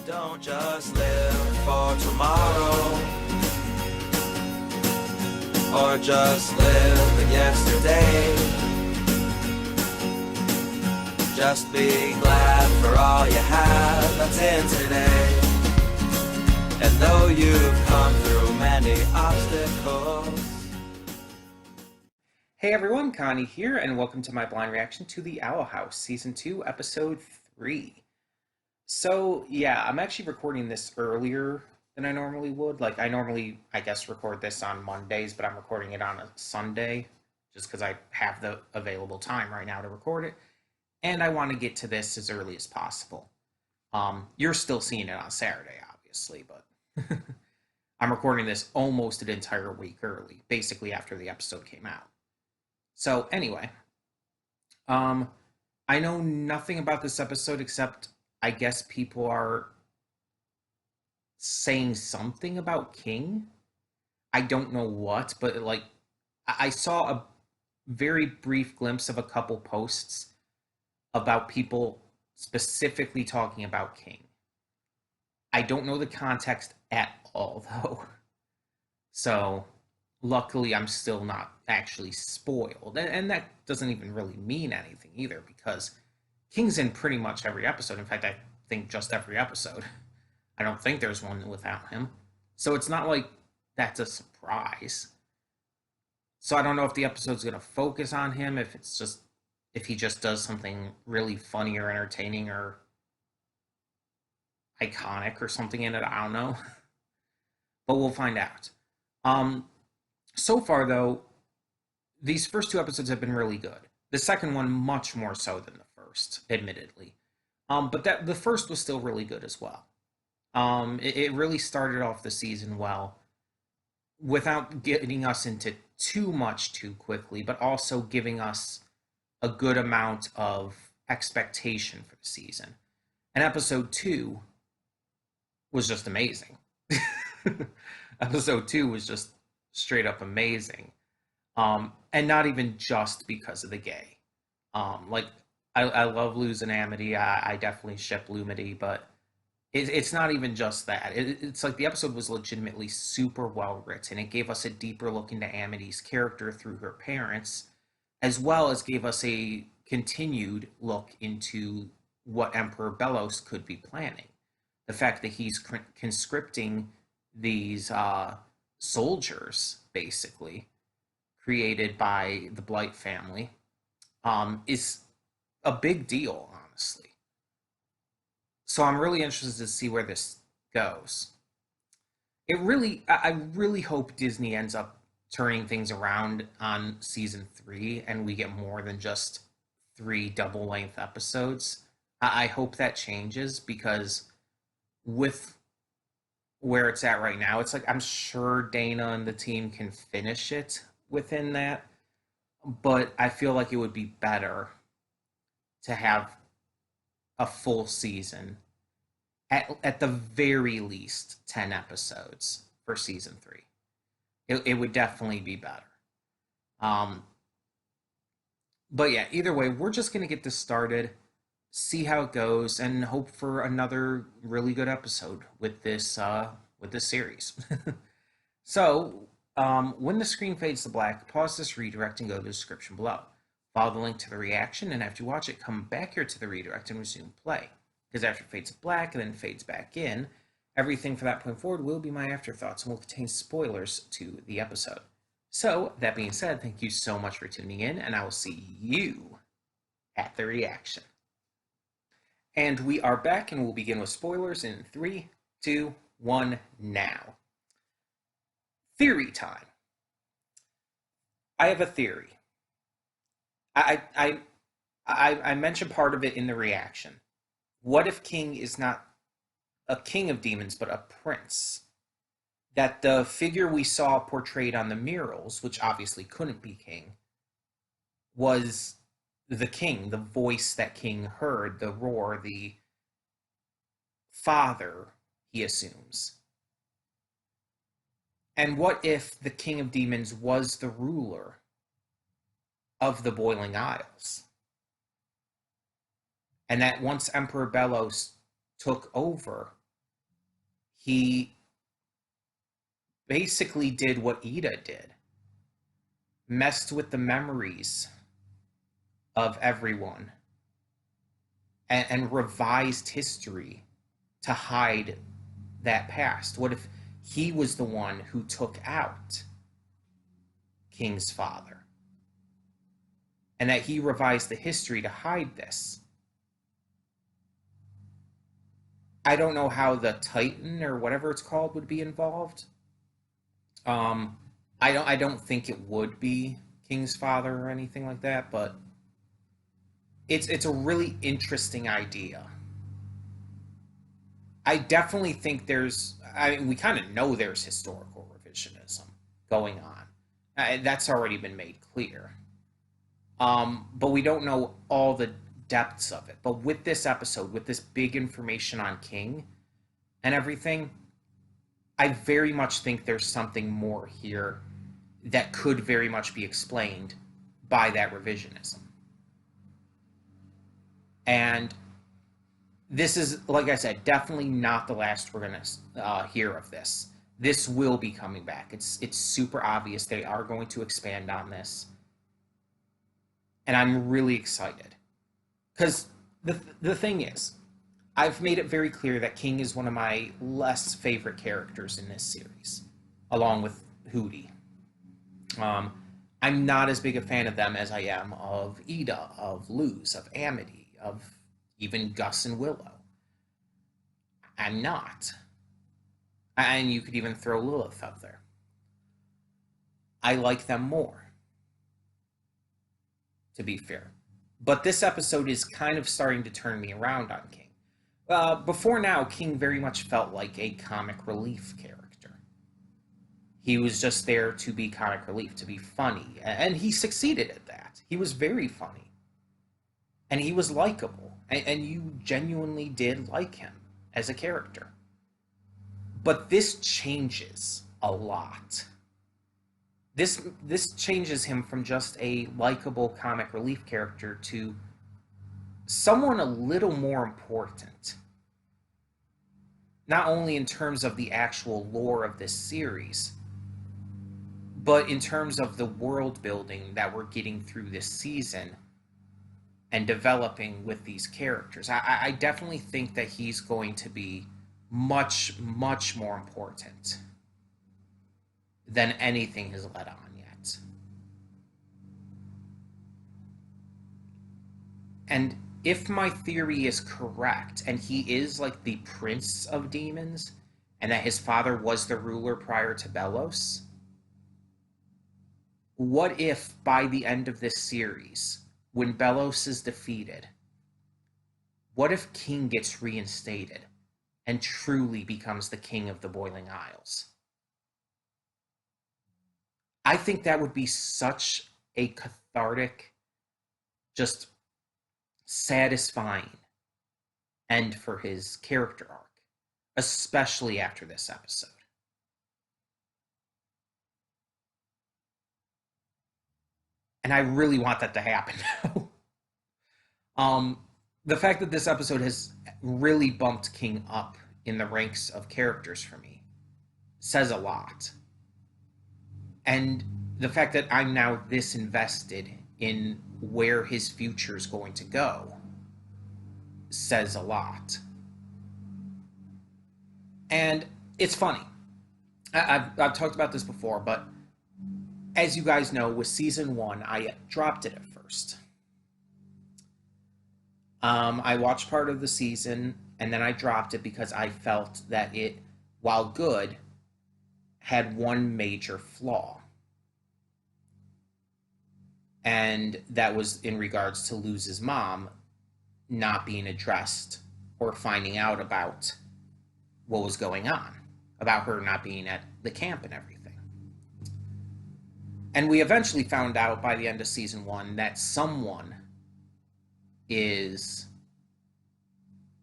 Don't just live for tomorrow, or just live in yesterday. Just be glad for all you have that's in today. And though you've come through many obstacles. Hey everyone, Connie here, and welcome to my blind reaction to The Owl House, Season 2, Episode 3. So, yeah, I'm actually recording this earlier than I normally would. Like, I normally, record this on Mondays, but I'm recording it on a Sunday, just because I have the available time right now to record it. And I want to get to this as early as possible. You're still seeing it on Saturday, obviously, but I'm recording this almost an entire week early, basically after the episode came out. So anyway, I know nothing about this episode except I guess people are saying something about King. I don't know what, but like I saw a very brief glimpse of a couple posts about people specifically talking about King. I don't know the context at all though. So luckily I'm still not actually spoiled, and that doesn't even really mean anything either, because King's in pretty much every episode. In fact, I think just every episode. I don't think there's one without him, so it's not like that's a surprise. So I don't know if the episode's going to focus on him, if he just does something really funny or entertaining or iconic or something in it. I don't know, but we'll find out. So far, though, these first two episodes have been really good. The second one, much more so than the first, admittedly. But the first was still really good as well. It really started off the season well, without getting us into too much too quickly, but also giving us a good amount of expectation for the season. And episode 2 was just amazing. Episode 2 was just straight up amazing, and not even just because of the gay. I love Luz and Amity. I definitely ship Lumity, but it's not even just that. It's like the episode was legitimately super well written. It gave us a deeper look into Amity's character through her parents, as well as gave us a continued look into what Emperor Bellos could be planning. The fact that he's conscripting these soldiers, basically, created by the Blight family, is a big deal, honestly. So I'm really interested to see where this goes. I really hope Disney ends up turning things around on season 3 and we get more than just 3 double-length episodes. I hope that changes, because with where it's at right now, it's like I'm sure Dana and the team can finish it within that, but I feel like it would be better to have a full season, at the very least 10 episodes for season 3. It would definitely be better. But yeah, either way, we're just going to get this started, see how it goes, and hope for another really good episode with this series. So, when the screen fades to black, pause this redirect and go to the description below. Follow the link to the reaction, and after you watch it, come back here to the redirect and resume play. Because after it fades to black and then fades back in, everything from that point forward will be my afterthoughts and will contain spoilers to the episode. So, that being said, thank you so much for tuning in, and I will see you at the reaction. And we are back, and we'll begin with spoilers in 3, 2, 1, now. Theory time. I have a theory. I mentioned part of it in the reaction. What if King is not a king of demons, but a prince? That the figure we saw portrayed on the murals, which obviously couldn't be King, was the king, the voice that King heard, the roar, the father, he assumes. And what if the king of demons was the ruler of the Boiling Isles? And that once Emperor Bellos took over he basically did what Ida did, messed with the memories of everyone and revised history to hide that past. What if he was the one who took out King's father? And that he revised the history to hide this. I don't know how the Titan or whatever it's called would be involved. I don't think it would be King's father or anything like that, but it's a really interesting idea. I definitely think we kind of know there's historical revisionism going on. That's already been made clear. But we don't know all the depths of it. But with this episode, with this big information on King and everything, I very much think there's something more here that could very much be explained by that revisionism. And this is, like I said, definitely not the last we're going to hear of this. This will be coming back. It's super obvious they are going to expand on this. And I'm really excited. Because the thing is, I've made it very clear that King is one of my less favorite characters in this series, along with Hootie. I'm not as big a fan of them as I am of Ida, of Luz, of Amity, of even Gus and Willow. I'm not. And you could even throw Lilith up there. I like them more, to be fair. But this episode is kind of starting to turn me around on King. Before now, King very much felt like a comic relief character. He was just there to be comic relief, to be funny. And he succeeded at that. He was very funny. And he was likable. And you genuinely did like him as a character. But this changes a lot. This changes him from just a likable comic relief character to someone a little more important. Not only in terms of the actual lore of this series, but in terms of the world building that we're getting through this season and developing with these characters. I definitely think that he's going to be much, much more important than anything has led on yet. And if my theory is correct, and he is like the prince of demons, and that his father was the ruler prior to Belos, what if by the end of this series, when Belos is defeated, what if King gets reinstated and truly becomes the king of the Boiling Isles? I think that would be such a cathartic, just satisfying end for his character arc, especially after this episode. And I really want that to happen now. The fact that this episode has really bumped King up in the ranks of characters for me says a lot. And the fact that I'm now this invested in where his future is going to go says a lot. And it's funny. I've talked about this before, but as you guys know, with season 1, I dropped it at first. I watched part of the season, and then I dropped it because I felt that it, while good, had one major flaw. And that was in regards to Luz's mom not being addressed or finding out about what was going on, about her not being at the camp and everything. And we eventually found out by the end of season 1 that someone is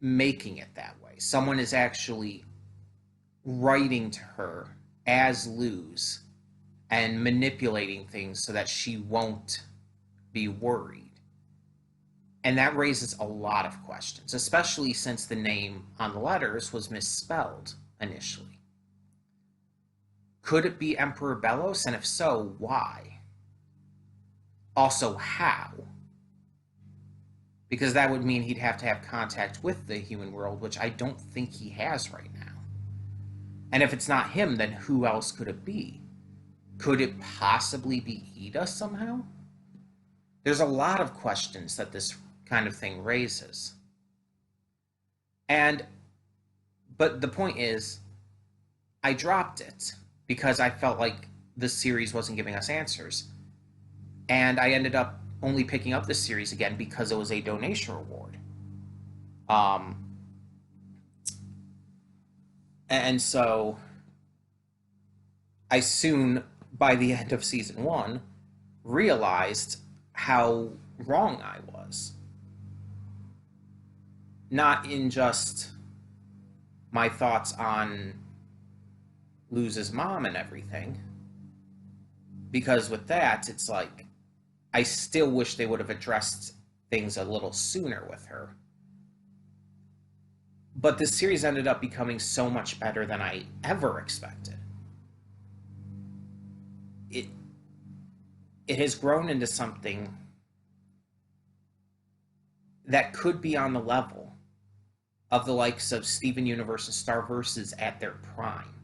making it that way. Someone is actually writing to her as Luz and manipulating things so that she won't be worried. And that raises a lot of questions, especially since the name on the letters was misspelled initially. Could it be Emperor Belos? And if so, why? Also, how? Because that would mean he'd have to have contact with the human world, which I don't think he has right now. And if it's not him, then who else could it be? Could it possibly be Ida somehow? There's a lot of questions that this kind of thing raises. But the point is, I dropped it because I felt like the series wasn't giving us answers. And I ended up only picking up this series again because it was a donation reward. And so I soon, by the end of season 1, realized how wrong I was. Not in just my thoughts on Luz's mom and everything, because with that, it's like, I still wish they would have addressed things a little sooner with her. But this series ended up becoming so much better than I ever expected. It has grown into something that could be on the level of the likes of Steven Universe and Starverses at their prime.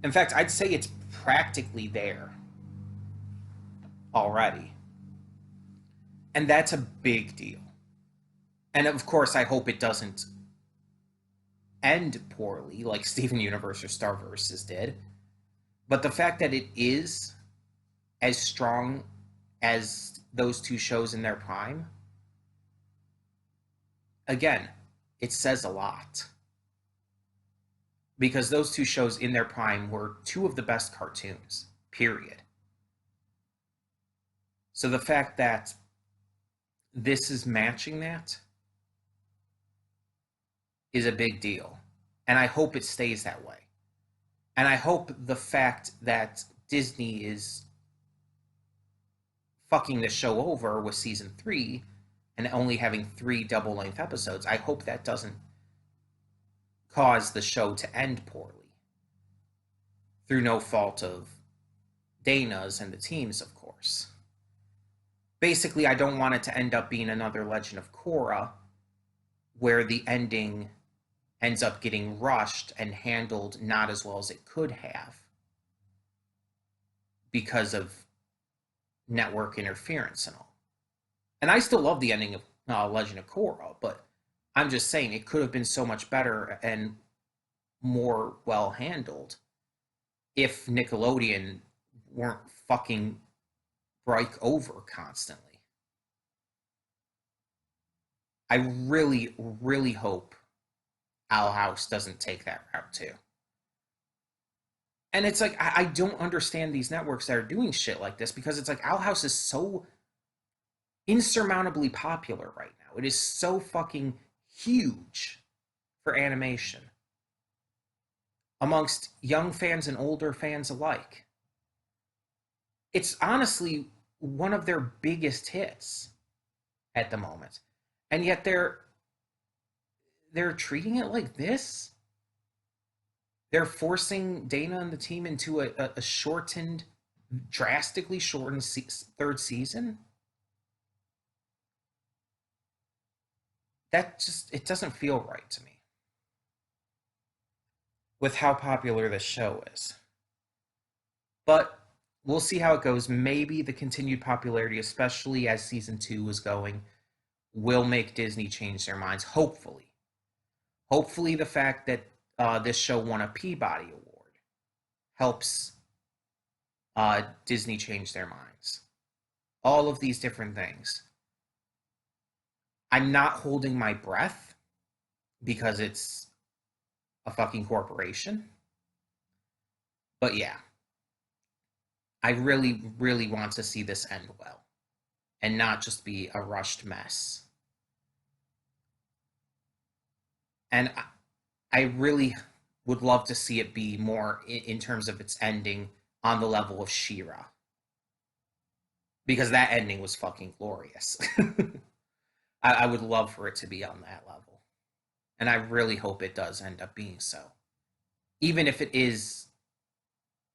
In fact, I'd say it's practically there already. And that's a big deal. And of course, I hope it doesn't end poorly like Steven Universe or Starverses did. But the fact that it is as strong as those two shows in their prime, again, it says a lot. Because those two shows in their prime were two of the best cartoons, period. So the fact that this is matching that is a big deal. And I hope it stays that way. And I hope the fact that Disney is fucking the show over with season 3 and only having 3 double-length episodes, I hope that doesn't cause the show to end poorly. Through no fault of Dana's and the team's, of course. Basically, I don't want it to end up being another Legend of Korra, where the ending ends up getting rushed and handled not as well as it could have because of network interference and all. And I still love the ending of Legend of Korra, but I'm just saying it could have been so much better and more well handled if Nickelodeon weren't fucking Break over constantly. I really, really hope Owl House doesn't take that route too. And it's like, I don't understand these networks that are doing shit like this, because it's like Owl House is so insurmountably popular right now. It is so fucking huge for animation amongst young fans and older fans alike. It's honestly one of their biggest hits at the moment. And yet they're treating it like this. They're forcing Dana and the team into a shortened, drastically shortened 3rd season. That just, it doesn't feel right to me with how popular this show is. But we'll see how it goes. Maybe the continued popularity, especially as season 2 is going, will make Disney change their minds. Hopefully. Hopefully the fact that this show won a Peabody Award helps Disney change their minds. All of these different things. I'm not holding my breath because it's a fucking corporation. But yeah. I really, really want to see this end well and not just be a rushed mess. And I really would love to see it be more in terms of its ending on the level of She-Ra. Because that ending was fucking glorious. I would love for it to be on that level. And I really hope it does end up being so. even if it is,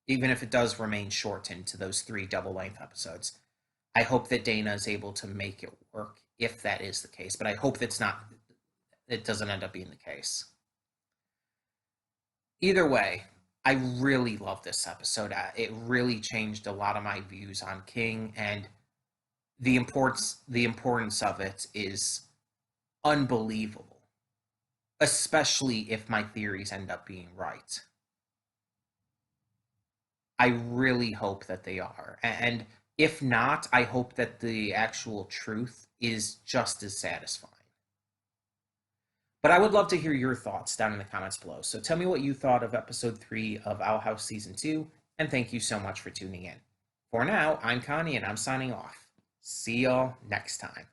even if it does remain shortened to those 3 double length episodes. I hope that Dana is able to make it work if that is the case, but I hope it doesn't end up being the case. Either way, I really love this episode. It really changed a lot of my views on King, and the importance of it is unbelievable, especially if my theories end up being right. I really hope that they are. And if not, I hope that the actual truth is just as satisfying. But I would love to hear your thoughts down in the comments below. So tell me what you thought of episode 3 of Owl House Season 2, and thank you so much for tuning in. For now, I'm Connie, and I'm signing off. See y'all next time.